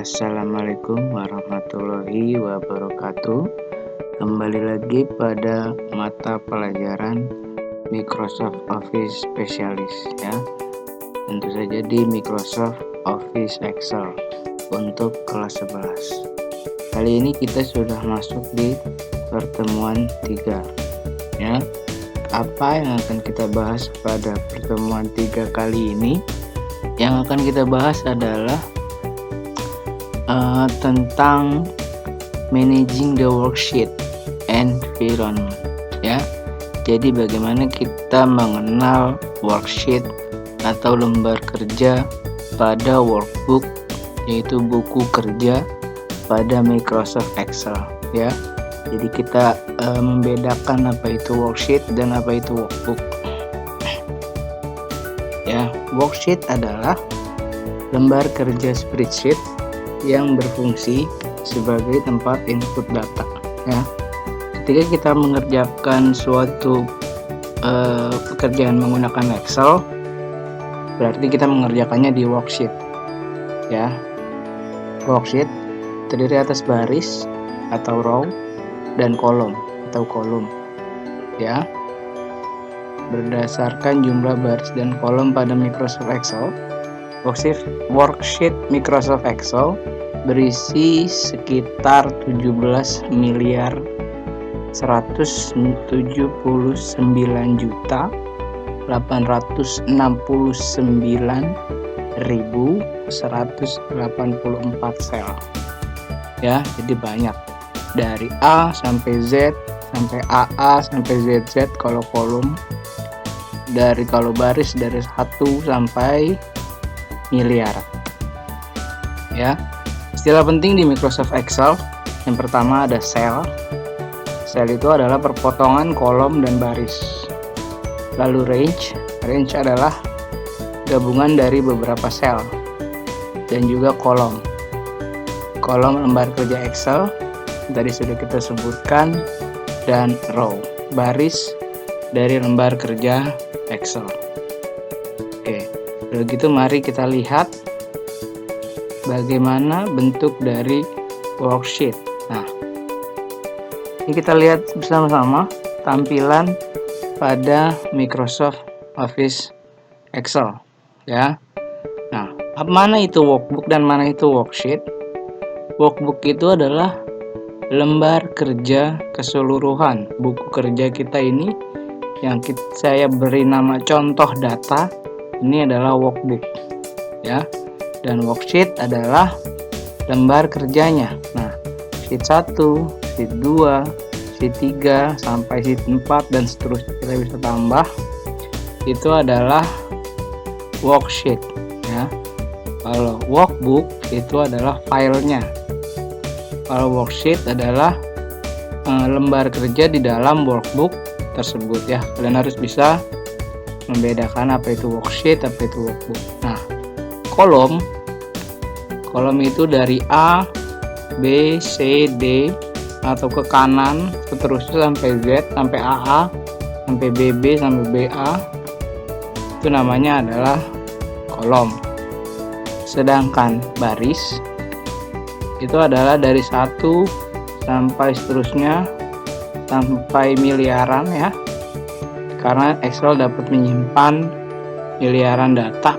Assalamualaikum warahmatullahi wabarakatuh. Kembali lagi pada mata pelajaran Microsoft Office Specialist ya. Tentu saja di Microsoft Office Excel untuk kelas 11. Kali ini kita sudah masuk di pertemuan 3 ya. Apa yang akan kita bahas pada pertemuan 3 kali ini? Yang akan kita bahas adalah tentang managing the worksheet environment ya. Jadi bagaimana kita mengenal worksheet atau lembar kerja pada workbook, yaitu buku kerja pada Microsoft Excel ya. Jadi kita membedakan apa itu worksheet dan apa itu workbook ya. Worksheet adalah lembar kerja spreadsheet yang berfungsi sebagai tempat input data ya. Ketika kita mengerjakan suatu pekerjaan menggunakan Excel, berarti kita mengerjakannya di worksheet ya. Worksheet terdiri atas baris atau row dan kolom atau kolom ya. Berdasarkan jumlah baris dan kolom pada Microsoft Excel, worksheet Microsoft Excel berisi sekitar 17 miliar 179.869.184 sel ya. Jadi banyak, dari A sampai Z sampai AA sampai ZZ kalau kolom, kalau baris dari 1 sampai miliar ya. Istilah penting di Microsoft Excel yang pertama ada cell. Cell itu adalah perpotongan kolom dan baris. Lalu range adalah gabungan dari beberapa sel dan juga kolom lembar kerja Excel tadi sudah kita sebutkan, dan row, baris dari lembar kerja Excel. Oke, kalau gitu mari kita lihat bagaimana bentuk dari worksheet. Nah, ini kita lihat bersama-sama tampilan pada Microsoft Office Excel ya. Nah, mana itu workbook dan mana itu worksheet? Workbook itu adalah lembar kerja keseluruhan buku kerja kita ini yang saya beri nama contoh data. Ini adalah workbook ya. Dan worksheet adalah lembar kerjanya. Nah, sheet 1, sheet 2, sheet 3 sampai sheet 4 dan seterusnya kita bisa tambah. Itu adalah worksheet ya. Kalau workbook itu adalah filenya. Kalau worksheet adalah lembar kerja di dalam workbook tersebut ya. Kalian harus bisa membedakan apa itu worksheet, apa itu workbook. Nah, kolom itu dari A, B, C, D atau ke kanan seterusnya sampai Z, sampai AA, sampai BB, sampai BA. Itu namanya adalah kolom. Sedangkan baris itu adalah dari 1 sampai seterusnya sampai miliaran ya. Karena Excel dapat menyimpan miliaran data,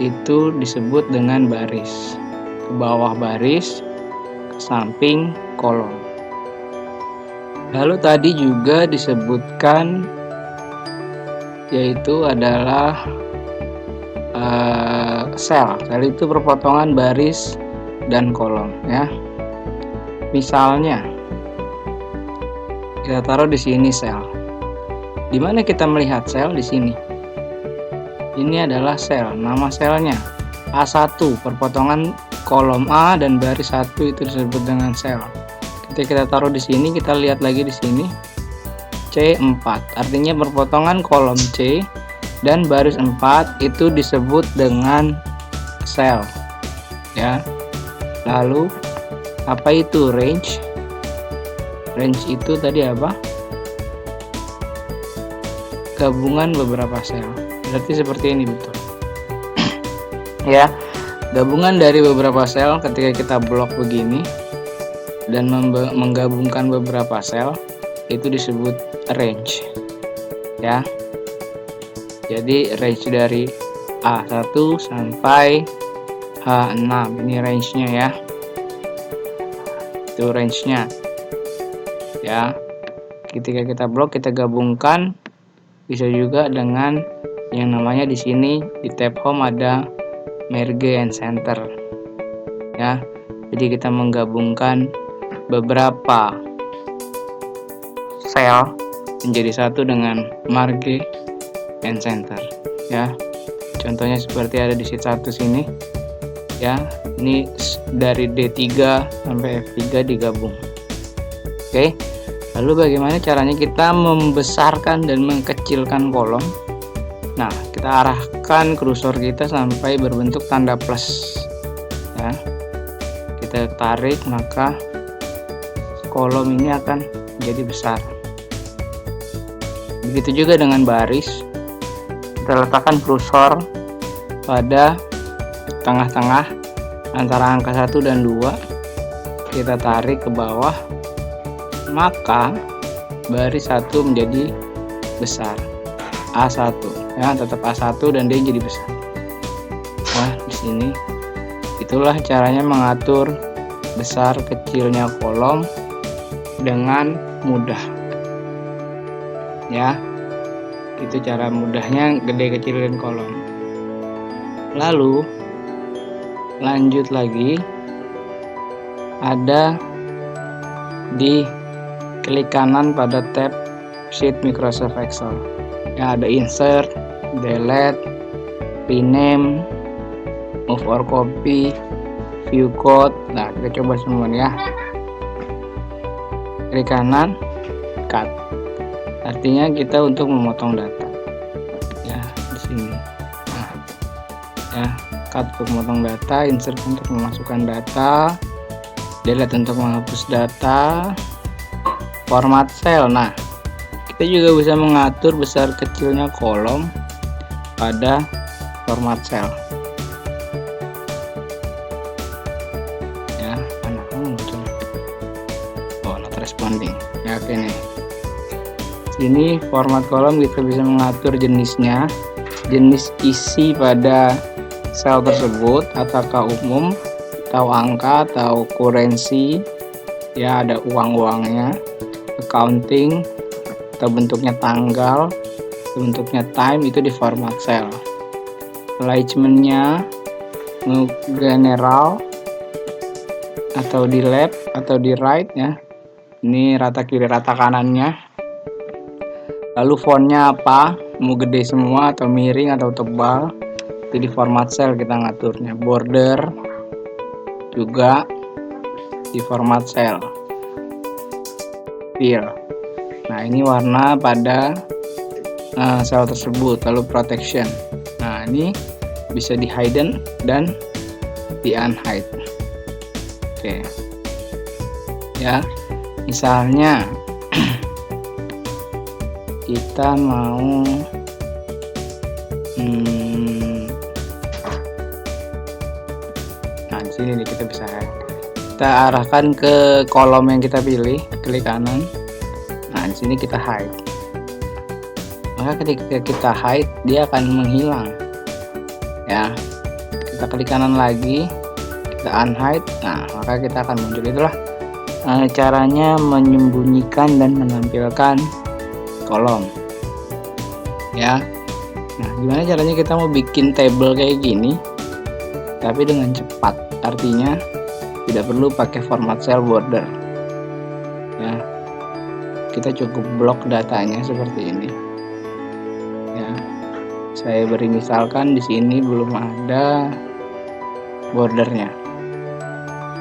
itu disebut dengan baris. Ke bawah baris, ke samping kolom. Lalu tadi juga disebutkan yaitu adalah sel. Sel itu perpotongan baris dan kolom ya. Misalnya kita taruh di sini sel. Di mana kita melihat sel? Di sini. Ini adalah sel, nama selnya A1, perpotongan kolom A dan baris 1 itu disebut dengan sel. Ketika kita taruh di sini, kita lihat lagi di sini C4, artinya perpotongan kolom C dan baris 4 itu disebut dengan sel ya. Lalu apa itu range? Range itu tadi apa? Gabungan beberapa sel. Berarti seperti ini betul. Ya. Gabungan dari beberapa sel ketika kita blok begini dan menggabungkan beberapa sel itu disebut range ya. Jadi range dari A1 sampai H6 ini range-nya ya. Itu range-nya ya. Ketika kita blok, kita gabungkan, bisa juga dengan yang namanya di sini di tab home ada merge and center ya. Jadi kita menggabungkan beberapa sel menjadi satu dengan marge and center ya. Contohnya seperti ada di sheet 1 sini ya. Ini dari D3 sampai F3 digabung. Oke. Lalu bagaimana caranya kita membesarkan dan mengkecilkan kolom? Nah, kita arahkan kursor kita sampai berbentuk tanda plus ya. Kita tarik, maka kolom ini akan jadi besar. Begitu juga dengan baris. Kita letakkan kursor pada tengah-tengah antara angka 1 dan 2. Kita tarik ke bawah, maka baris 1 menjadi besar. A1 ya, tetap A1 dan dia jadi besar. Nah, di sini itulah caranya mengatur besar kecilnya kolom dengan mudah ya. Itu cara mudahnya gede kecilin kolom. Lalu lanjut lagi, ada di klik kanan pada tab Sheet Microsoft Excel ya, ada insert, delete, rename, move or copy, view code. Nah, kita coba semua ya. Klik kanan, cut. Artinya kita untuk memotong data ya di sini. Nah, ya, cut untuk memotong data, insert untuk memasukkan data, delete untuk menghapus data, format cell. Nah, kita juga bisa mengatur besar kecilnya kolom pada format cell ya. Mana muncul? Oh, not responding ya. Oke nih, sini format kolom kita bisa mengatur jenisnya, jenis isi pada sel tersebut, apakah umum atau angka atau currency ya, ada uang-uangnya, accounting atau bentuknya tanggal, bentuknya time, itu di format cell. Alignment-nya general atau di left atau di right ya. Ini rata kiri rata kanannya. Lalu fontnya apa? Mau gede semua atau miring atau tebal? Itu di format cell kita ngaturnya. Border juga di format cell. Fill. Nah, ini warna pada sel tersebut. Lalu protection. Nah, ini bisa di hidden dan di unhide. Oke ya, misalnya kita mau nah, di sini nih kita bisa hide. Kita arahkan ke kolom yang kita pilih, klik kanan. Nah, di sini kita hide. Maka ketika kita hide, dia akan menghilang. Ya. Kita klik kanan lagi, kita unhide. Nah, maka kita akan muncul. Itulah caranya menyembunyikan dan menampilkan kolom. Ya. Nah, gimana caranya kita mau bikin table kayak gini tapi dengan cepat? Artinya tidak perlu pakai format cell border. Ya. Kita cukup blok datanya seperti ini. Ya, saya beri misalkan di sini belum ada bordernya.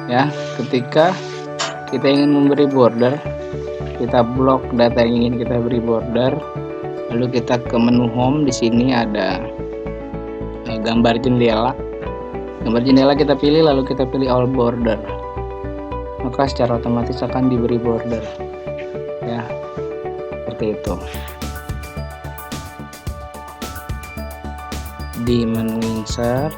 Ya, ketika kita ingin memberi border, kita blok data yang ingin kita beri border, lalu kita ke menu home. Di sini ada gambar jendela. Gambar jendela kita pilih, lalu kita pilih all border. Maka secara otomatis akan diberi border. Ya, seperti itu. Di menu insert,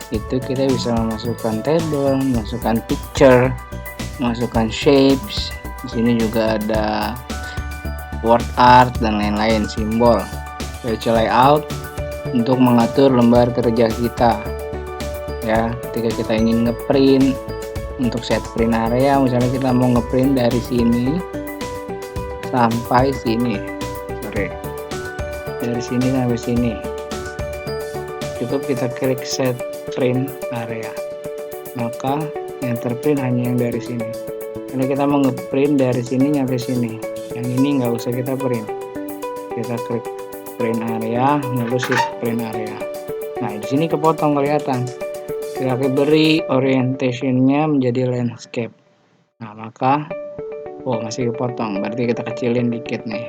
itu kita bisa memasukkan table, memasukkan picture, memasukkan shapes. Di sini juga ada word art dan lain-lain, simbol. Page layout untuk mengatur lembar kerja kita. Ya, ketika kita ingin ngeprint, untuk set print area, misalnya kita mau ngeprint dari sini sampai sini, dari sini sampai sini, cukup kita klik set print area, maka yang terprint hanya yang dari sini. Karena kita mau ngeprint dari sini nyampe sini, yang ini nggak usah kita print, kita klik print area, lalu shift print area. Nah, di sini kepotong kelihatan. Kita beri orientationnya menjadi landscape. Nah, maka masih kepotong, berarti kita kecilin dikit nih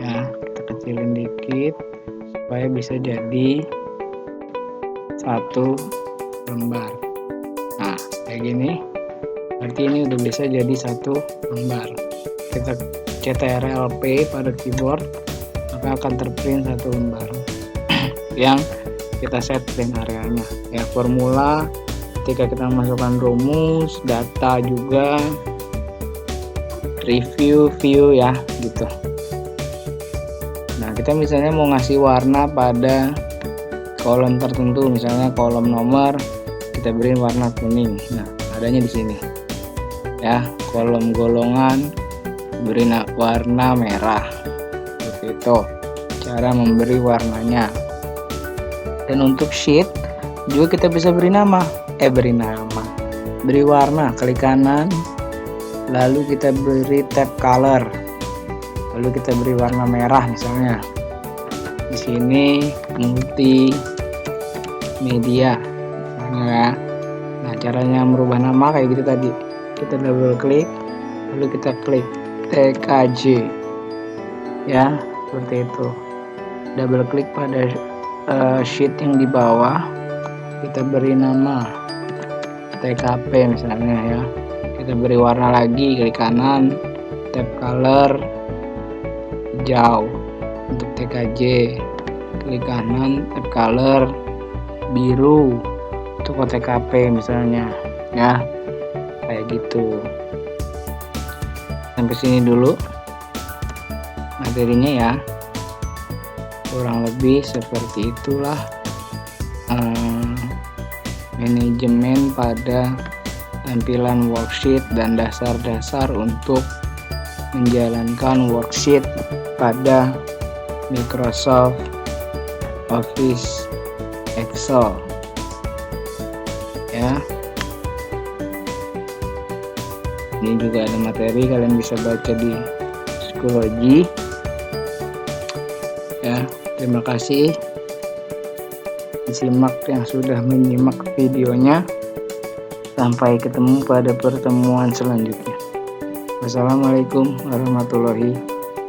ya, kita kecilin dikit supaya bisa jadi satu lembar. Nah, kayak gini, berarti ini udah bisa jadi satu lembar. Kita Ctrl P pada keyboard, maka akan terprint satu lembar yang kita set print areanya ya. Formula ketika kita memasukkan rumus, data juga, review, view ya gitu. Nah, kita misalnya mau ngasih warna pada kolom tertentu, misalnya kolom nomor kita beri warna kuning. Nah, adanya di sini ya. Kolom golongan beri warna merah, seperti itu cara memberi warnanya. Dan untuk sheet juga kita bisa beri warna, klik kanan, lalu kita beri tab color, lalu kita beri warna merah misalnya. Di sini multimedia ya. Nah, caranya merubah nama kayak gitu tadi. Kita double klik, lalu kita klik TKJ ya, seperti itu. Double klik pada sheet yang di bawah, kita beri nama TKP misalnya ya. Kita beri warna lagi, klik kanan, tab color hijau untuk TKJ, klik kanan, tab color biru untuk OTKP misalnya ya, kayak gitu. Sampai sini dulu materinya ya, kurang lebih seperti itulah manajemen pada tampilan worksheet dan dasar-dasar untuk menjalankan worksheet pada Microsoft Office Excel ya. Ini juga ada materi, kalian bisa baca di Schoology ya. Terima kasih disimak yang sudah menyimak videonya. Sampai ketemu pada pertemuan selanjutnya. Wassalamualaikum warahmatullahi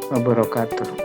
wabarakatuh.